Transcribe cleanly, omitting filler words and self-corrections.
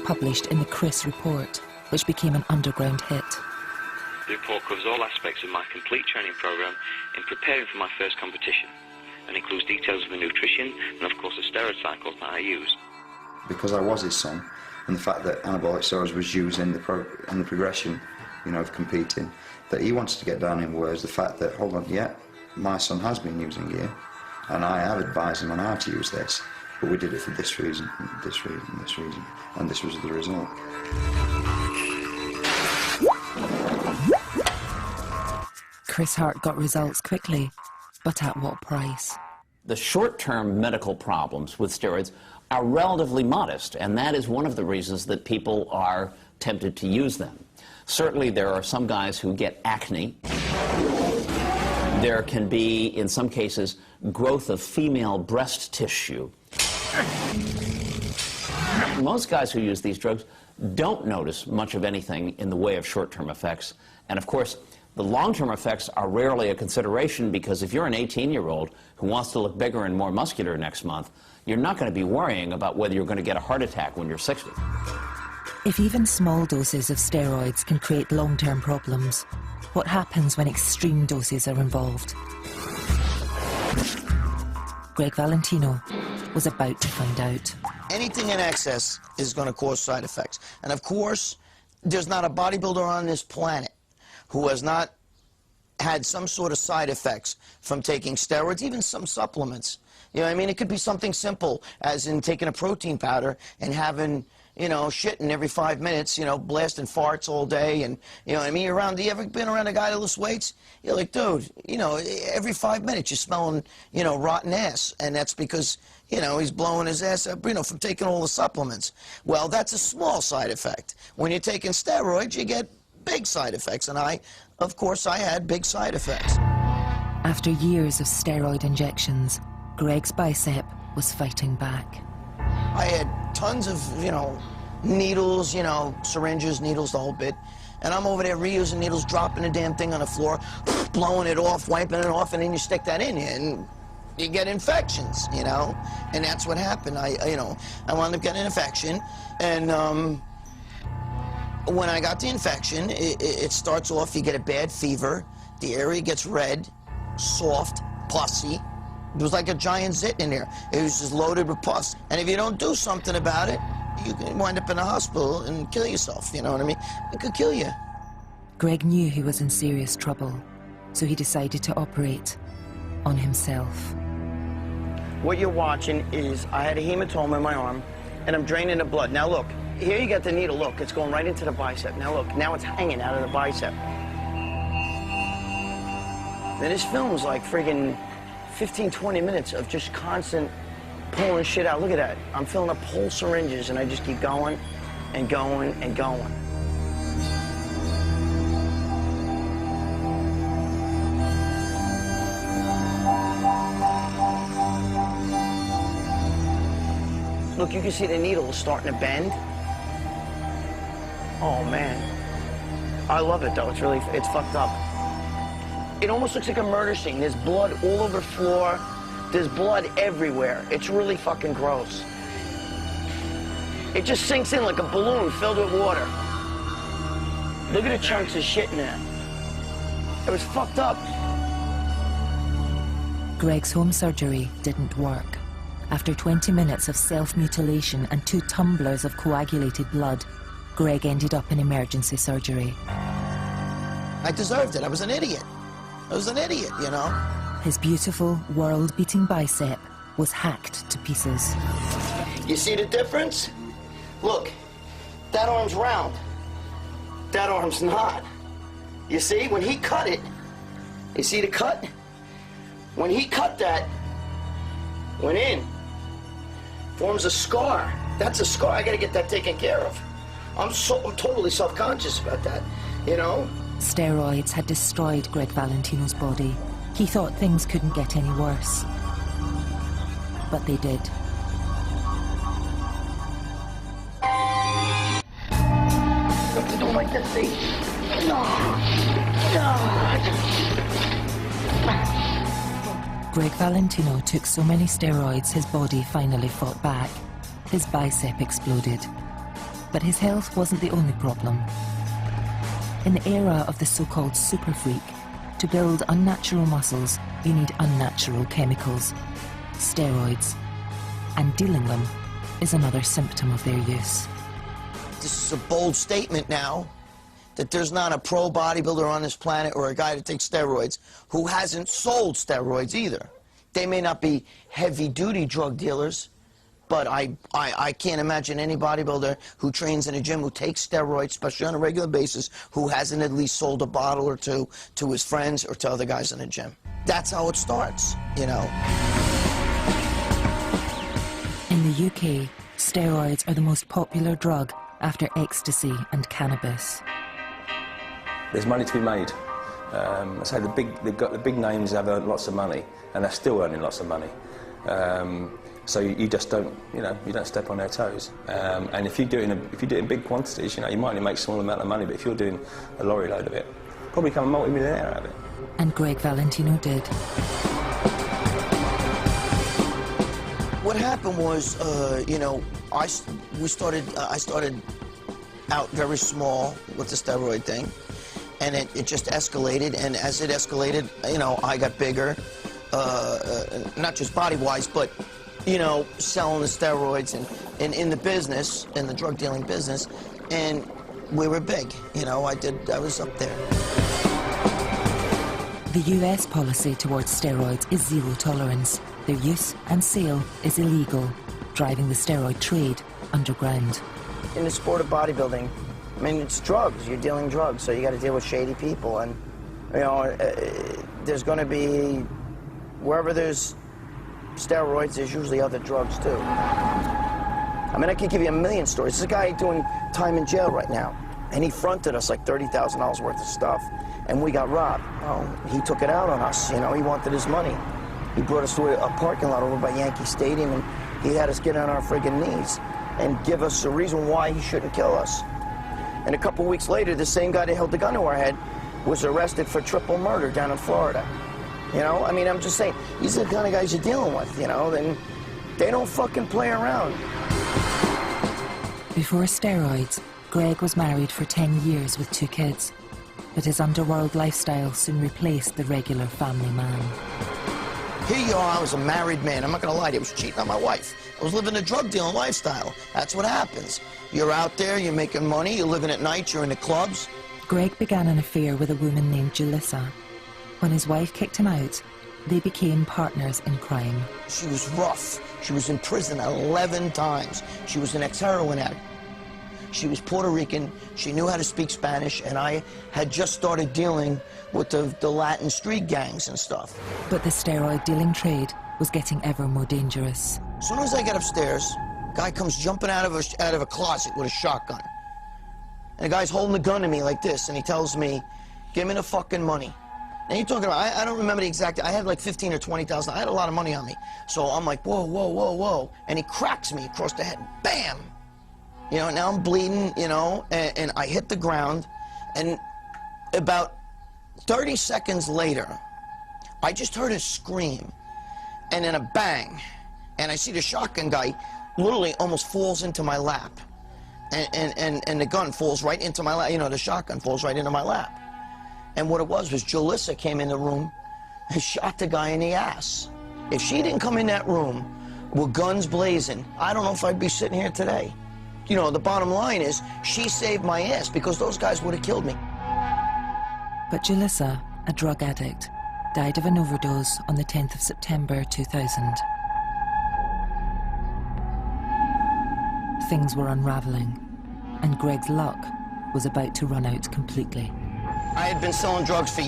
published in the Chris Report, which became an underground hit. The report covers all aspects of my complete training program in preparing for my first competition, and includes details of the nutrition and, of course, the steroid cycles that I used. Because I was his son, and the fact that anabolic steroids was used in the progression, you know, of competing, that he wanted to get down in was the fact that, hold on, yeah, my son has been using gear, and I have advised him on how to use this, but we did it for this reason, this reason, this reason, and this was the result. Chris Hart got results quickly, but at what price? The short-term medical problems with steroids are relatively modest, and that is one of the reasons that people are tempted to use them. Certainly there are some guys who get acne. There can be, in some cases, growth of female breast tissue. Most guys who use these drugs don't notice much of anything in the way of short-term effects. And of course, the long-term effects are rarely a consideration, because if you're an 18-year-old who wants to look bigger and more muscular next month, you're not going to be worrying about whether you're going to get a heart attack when you're 60. If even small doses of steroids can create long-term problems, what happens when extreme doses are involved? Greg Valentino was about to find out. Anything in excess is going to cause side effects. And of course, there's not a bodybuilder on this planet who has not had some sort of side effects from taking steroids, even some supplements. You know what I mean? It could be something simple, as in taking a protein powder and having, you know, shitting every 5 minutes, you know, blasting farts all day, and, you know what I mean? You ever been around a guy that lifts weights? You're like, dude, you know, every 5 minutes you're smelling, you know, rotten ass, and that's because, you know, he's blowing his ass up, you know, from taking all the supplements. Well, that's a small side effect. When you're taking steroids, you get big side effects, and of course, I had big side effects. After years of steroid injections, Greg's bicep was fighting back. I had tons of, you know, needles, you know, syringes, needles, the whole bit. And I'm over there reusing needles, dropping the damn thing on the floor, blowing it off, wiping it off, and then you stick that in you, and you get infections, you know? And that's what happened. I wound up getting an infection, and when I got the infection, it starts off, you get a bad fever, the area gets red, soft, pussy. It was like a giant zit in there. It was just loaded with pus. And if you don't do something about it, you can wind up in a hospital and kill yourself, you know what I mean? It could kill you. Greg knew he was in serious trouble, so he decided to operate on himself. What you're watching is, I had a hematoma in my arm, and I'm draining the blood. Now look, here you got the needle, look, it's going right into the bicep. Now look, now it's hanging out of the bicep. Then this film was like friggin' 15, 20 minutes of just constant pulling shit out. Look at that. I'm filling up whole syringes, and I just keep going and going and going. Look, you can see the needle is starting to bend. Oh, man. I love it, though. It's fucked up. It almost looks like a murder scene. There's blood all over the floor. There's blood everywhere. It's really fucking gross. It just sinks in like a balloon filled with water. Look at the chunks of shit in there. It was fucked up. Greg's home surgery didn't work. After 20 minutes of self-mutilation and 2 tumblers of coagulated blood, Greg ended up in emergency surgery. I deserved it. I was an idiot. I was an idiot, you know? His beautiful, world-beating bicep was hacked to pieces. You see the difference? Look, that arm's round. That arm's not. You see, when he cut it, you see the cut? When he cut that, went in, forms a scar. That's a scar. I gotta get that taken care of. I'm totally self-conscious about that, you know? Steroids had destroyed Greg Valentino's body. He thought things couldn't get any worse. But they did. Don't like that thing. No. Greg Valentino took so many steroids his body finally fought back. His bicep exploded. But his health wasn't the only problem. In the era of the so-called super freak, to build unnatural muscles, you need unnatural chemicals, steroids, and dealing them is another symptom of their use. This is a bold statement now, that there's not a pro bodybuilder on this planet or a guy that takes steroids who hasn't sold steroids either. They may not be heavy-duty drug dealers, but I can't imagine any bodybuilder who trains in a gym who takes steroids, especially on a regular basis, who hasn't at least sold a bottle or two to his friends or to other guys in the gym. That's how it starts, you know. In the UK, steroids are the most popular drug after ecstasy and cannabis. There's money to be made. I say the big names have earned lots of money, and they're still earning lots of money. So you just don't, you don't step on their toes. And if you do it in big quantities, you might only make a small amount of money, but if you're doing a lorry load of it, probably become a multi-millionaire out of it. And Greg Valentino did. What happened was, I started out very small with the steroid thing, and it just escalated, and as it escalated, I got bigger, not just body-wise, but, selling the steroids and in the business, in the drug dealing business, and we were big, I was up there. The US policy towards steroids is zero tolerance. Their use and sale is illegal, driving the steroid trade underground. In the sport of bodybuilding, I mean, it's drugs. You're dealing drugs, so you got to deal with shady people. And, there's going to be, wherever there's steroids, there's usually other drugs, too. I mean, I could give you a million stories. There's a guy doing time in jail right now, and he fronted us like $30,000 worth of stuff, and we got robbed. Oh, he took it out on us, he wanted his money. He brought us to a parking lot over by Yankee Stadium, and he had us get on our friggin' knees and give us a reason why he shouldn't kill us. And a couple weeks later, the same guy that held the gun to our head was arrested for triple murder down in Florida. I mean, I'm just saying, these are the kind of guys you're dealing with, then they don't fucking play around. Before steroids, Greg was married for 10 years with 2 kids, but his underworld lifestyle soon replaced the regular family man. Here you are, I was a married man. I'm not going to lie to you, I was cheating on my wife. I was living a drug dealing lifestyle. That's what happens. You're out there, you're making money, you're living at night, you're in the clubs. Greg began an affair with a woman named Julissa. When his wife kicked him out, they became partners in crime. She was rough. She was in prison 11 times. She was an ex-heroin addict. She was Puerto Rican, she knew how to speak Spanish, and I had just started dealing with the Latin street gangs and stuff. But the steroid dealing trade was getting ever more dangerous. As soon as I get upstairs, guy comes jumping out of a closet with a shotgun. And the guy's holding the gun to me like this, and he tells me, "Give me the fucking money." And you're talking about, I don't remember the exact, I had like 15 or 20,000, I had a lot of money on me. So I'm like, whoa, whoa, whoa, whoa. And he cracks me across the head, bam! Now I'm bleeding, and I hit the ground, and about 30 seconds later, I just heard a scream, and then a bang, and I see the shotgun guy literally almost falls into my lap, and the gun falls right into my lap, the shotgun falls right into my lap. And what it was Julissa came in the room and shot the guy in the ass. If she didn't come in that room with guns blazing, I don't know if I'd be sitting here today. The bottom line is, she saved my ass because those guys would have killed me. But Julissa, a drug addict, died of an overdose on the 10th of September 2000. Things were unraveling, and Greg's luck was about to run out completely. I had been selling drugs for years.